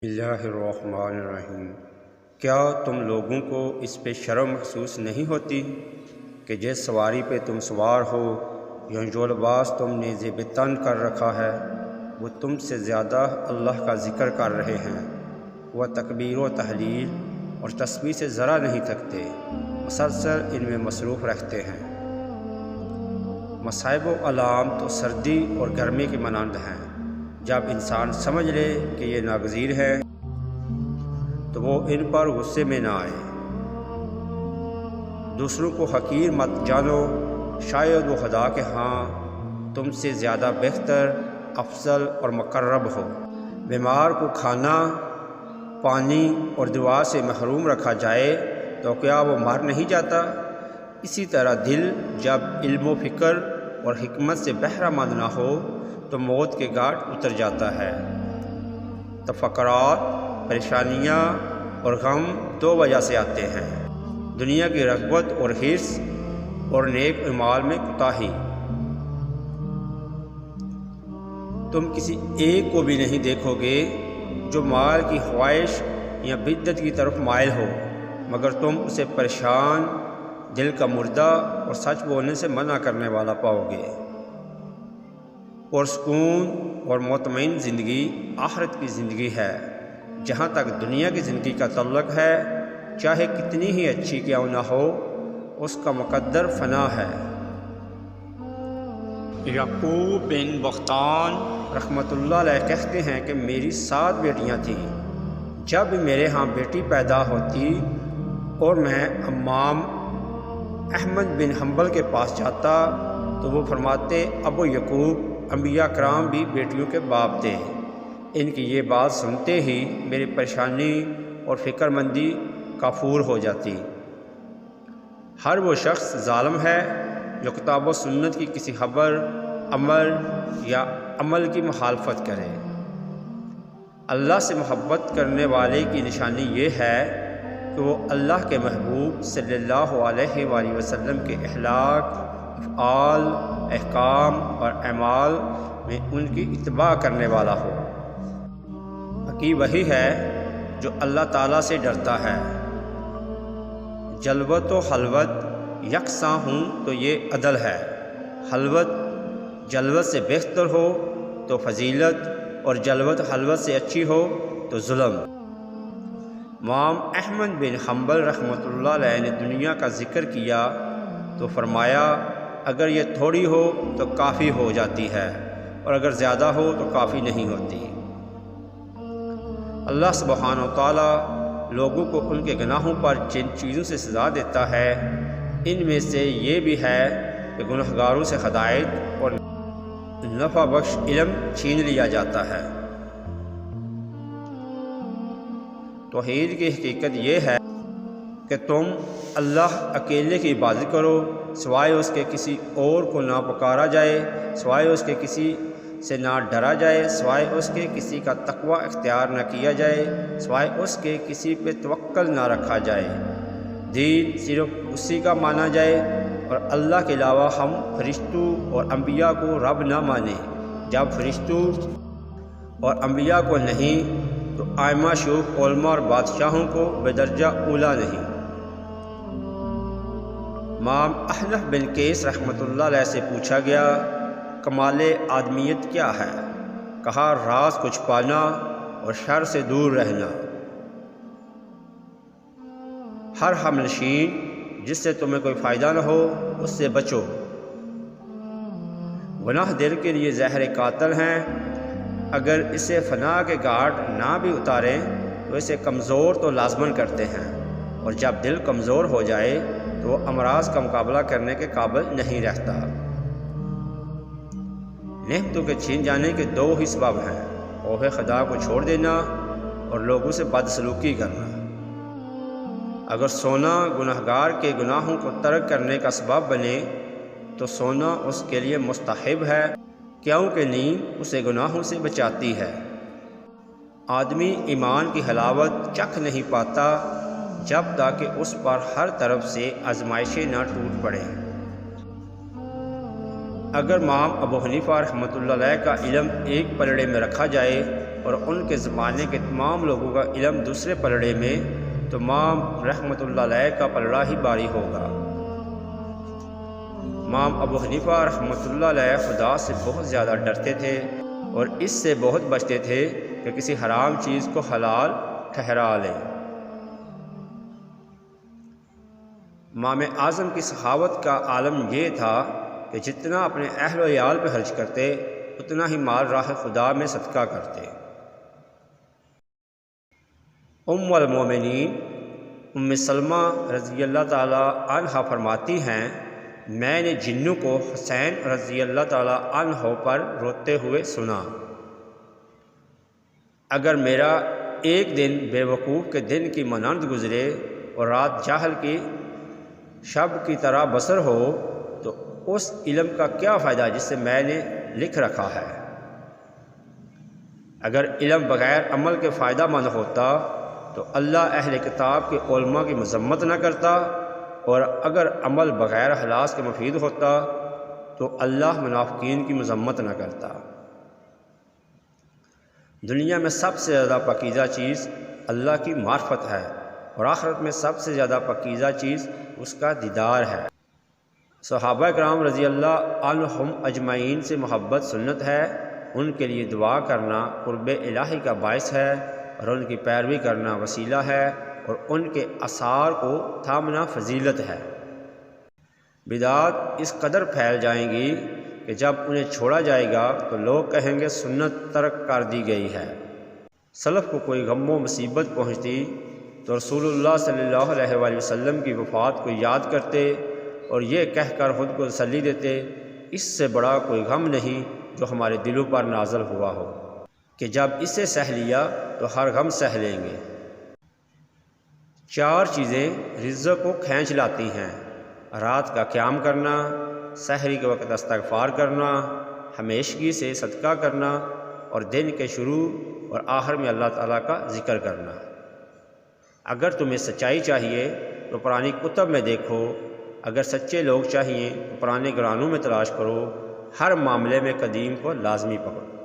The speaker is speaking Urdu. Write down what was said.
اللہ الرحمن الرحیم۔ کیا تم لوگوں کو اس پہ شرم محسوس نہیں ہوتی کہ جس سواری پہ تم سوار ہو یا جو لباس تم نے زیب تن کر رکھا ہے وہ تم سے زیادہ اللہ کا ذکر کر رہے ہیں؟ وہ تکبیر و تحلیل اور تسبیح سے ذرا نہیں تھکتے، مسلسل ان میں مصروف رہتے ہیں۔ مصائب و علام تو سردی اور گرمی کی مانند ہیں۔ جب انسان سمجھ لے کہ یہ ناگزیر ہے تو وہ ان پر غصے میں نہ آئے۔ دوسروں کو حقیر مت جانو، شاید وہ خدا کے ہاں تم سے زیادہ بہتر، افضل اور مقرب ہو۔ بیمار کو کھانا، پانی اور دعا سے محروم رکھا جائے تو کیا وہ مر نہیں جاتا؟ اسی طرح دل جب علم و فکر اور حکمت سے بہرہ مند نہ ہو تو موت کے گھاٹ اتر جاتا ہے۔ تفکرات، پریشانیاں اور غم دو وجہ سے آتے ہیں: دنیا کی رغبت اور حرص اور نیک اعمال میں کوتاہی۔ تم کسی ایک کو بھی نہیں دیکھو گے جو مال کی خواہش یا بدعت کی طرف مائل ہو، مگر تم اسے پریشان، دل کا مردہ اور سچ بولنے سے منع کرنے والا پاؤ گے۔ پرسکون اور مطمئن زندگی آخرت کی زندگی ہے۔ جہاں تک دنیا کی زندگی کا تعلق ہے، چاہے کتنی ہی اچھی کیوں نہ ہو، اس کا مقدر فنا ہے۔ یعقوب بن بختان رحمۃ اللہ علیہ کہتے ہیں کہ میری 7 بیٹیاں تھیں۔ جب میرے ہاں بیٹی پیدا ہوتی اور میں امام احمد بن حنبل کے پاس جاتا تو وہ فرماتے، ابو یعقوب، انبیاء کرام بھی بیٹیوں کے باپ تھے۔ ان کی یہ بات سنتے ہی میری پریشانی اور فکر مندی کافور ہو جاتی۔ ہر وہ شخص ظالم ہے جو کتاب و سنت کی کسی خبر، امر یا عمل کی مخالفت کرے۔ اللہ سے محبت کرنے والے کی نشانی یہ ہے کہ وہ اللہ کے محبوب صلی اللہ علیہ وآلہ وسلم کے اخلاق، افعال، احکام اور اعمال میں ان کی اتباع کرنے والا ہو۔ حقیقی وہی ہے جو اللہ تعالیٰ سے ڈرتا ہے۔ جلوت و خلوت یکساں ہوں تو یہ عدل ہے۔ خلوت جلوت سے بہتر ہو تو فضیلت، اور جلوت خلوت سے اچھی ہو تو ظلم۔ امام احمد بن حنبل رحمۃ اللہ علیہ نے دنیا کا ذکر کیا تو فرمایا، اگر یہ تھوڑی ہو تو کافی ہو جاتی ہے، اور اگر زیادہ ہو تو کافی نہیں ہوتی۔ اللہ سبحانہ و تعالیٰ لوگوں کو ان کے گناہوں پر جن چیزوں سے سزا دیتا ہے، ان میں سے یہ بھی ہے کہ گنہگاروں سے ہدایت اور نفع بخش علم چھین لیا جاتا ہے۔ توحید کی حقیقت یہ ہے کہ تم اللہ اکیلے کی عبادت کرو، سوائے اس کے کسی اور کو نہ پکارا جائے، سوائے اس کے کسی سے نہ ڈرا جائے، سوائے اس کے کسی کا تقوی اختیار نہ کیا جائے، سوائے اس کے کسی پہ توکل نہ رکھا جائے، دین صرف اسی کا مانا جائے، اور اللہ کے علاوہ ہم فرشتوں اور انبیاء کو رب نہ مانیں۔ جب فرشتوں اور انبیاء کو نہیں تو ائمہ، شیوخ، علماء اور بادشاہوں کو بدرجہ اولیٰ نہیں۔ امام احنف بن قیس رحمۃ اللہ علیہ سے پوچھا گیا، کمال آدمیت کیا ہے؟ کہا، راز کو چھپانا اور شر سے دور رہنا۔ ہر ہم نشین جس سے تمہیں کوئی فائدہ نہ ہو اس سے بچو۔ گناہ دل کے لیے زہر قاتل ہیں، اگر اسے فنا کے گھاٹ نہ بھی اتاریں تو اسے کمزور تو لازماً کرتے ہیں، اور جب دل کمزور ہو جائے تو وہ امراض کا مقابلہ کرنے کے قابل نہیں رہتا۔ نعمتوں کے چھین جانے کے 2 ہی سبب ہیں: خوف خدا کو چھوڑ دینا اور لوگوں سے بدسلوکی کرنا۔ اگر سونا گنہگار کے گناہوں کو ترک کرنے کا سبب بنے تو سونا اس کے لیے مستحب ہے، کیونکہ نیند اسے گناہوں سے بچاتی ہے۔ آدمی ایمان کی حلاوت چکھ نہیں پاتا جب تک کہ اس پر ہر طرف سے آزمائشیں نہ ٹوٹ پڑیں۔ اگر امام ابو حنیفہ رحمۃ اللہ علیہ کا علم ایک پلڑے میں رکھا جائے اور ان کے زمانے کے تمام لوگوں کا علم دوسرے پلڑے میں، تو امام رحمۃ اللہ علیہ کا پلڑا ہی باری ہوگا۔ امام ابو حنیفہ رحمۃ اللہ علیہ خدا سے بہت زیادہ ڈرتے تھے اور اس سے بہت بچتے تھے کہ کسی حرام چیز کو حلال ٹھہرا لیں۔ امام اعظم کی سخاوت کا عالم یہ تھا کہ جتنا اپنے اہل و عیال پہ خرچ کرتے اتنا ہی مال راہ خدا میں صدقہ کرتے۔ ام المومنین ام سلمہ رضی اللہ تعالی عنہ فرماتی ہیں، میں نے جنوں کو حسین رضی اللہ تعالی عنہ پر روتے ہوئے سنا۔ اگر میرا ایک دن بے وقوف کے دن کی مانند گزرے اور رات جاہل کی شب کی طرح بسر ہو تو اس علم کا کیا فائدہ جسے میں نے لکھ رکھا ہے۔ اگر علم بغیر عمل کے فائدہ مند ہوتا تو اللہ اہل کتاب کے علماء کی مذمت نہ کرتا، اور اگر عمل بغیر اخلاص کے مفید ہوتا تو اللہ منافقین کی مذمت نہ کرتا۔ دنیا میں سب سے زیادہ پاکیزہ چیز اللہ کی معرفت ہے، اور آخرت میں سب سے زیادہ پاکیزہ چیز اس کا دیدار ہے۔ صحابہ کرام رضی اللہ عنہم اجمعین سے محبت سنت ہے، ان کے لیے دعا کرنا قرب الہی کا باعث ہے، اور ان کی پیروی کرنا وسیلہ ہے، اور ان کے آثار کو تھامنا فضیلت ہے۔ بدعات اس قدر پھیل جائیں گی کہ جب انہیں چھوڑا جائے گا تو لوگ کہیں گے سنت ترک کر دی گئی ہے۔ سلف کو کوئی غم و مصیبت پہنچتی تو رسول اللہ صلی اللہ علیہ وآلہ وسلم کی وفات کو یاد کرتے اور یہ کہہ کر خود کو تسلی دیتے، اس سے بڑا کوئی غم نہیں جو ہمارے دلوں پر نازل ہوا ہو، کہ جب اسے سہ لیا تو ہر غم سہ لیں گے۔ 4 چیزیں رزق کو کھینچ لاتی ہیں: رات کا قیام کرنا، سحری کے وقت استغفار کرنا، ہمیشگی سے صدقہ کرنا، اور دن کے شروع اور آخر میں اللہ تعالیٰ کا ذکر کرنا۔ اگر تمہیں سچائی چاہیے تو پرانی کتب میں دیکھو، اگر سچے لوگ چاہیے تو پرانے گرانوں میں تلاش کرو، ہر معاملے میں قدیم کو لازمی پکڑو۔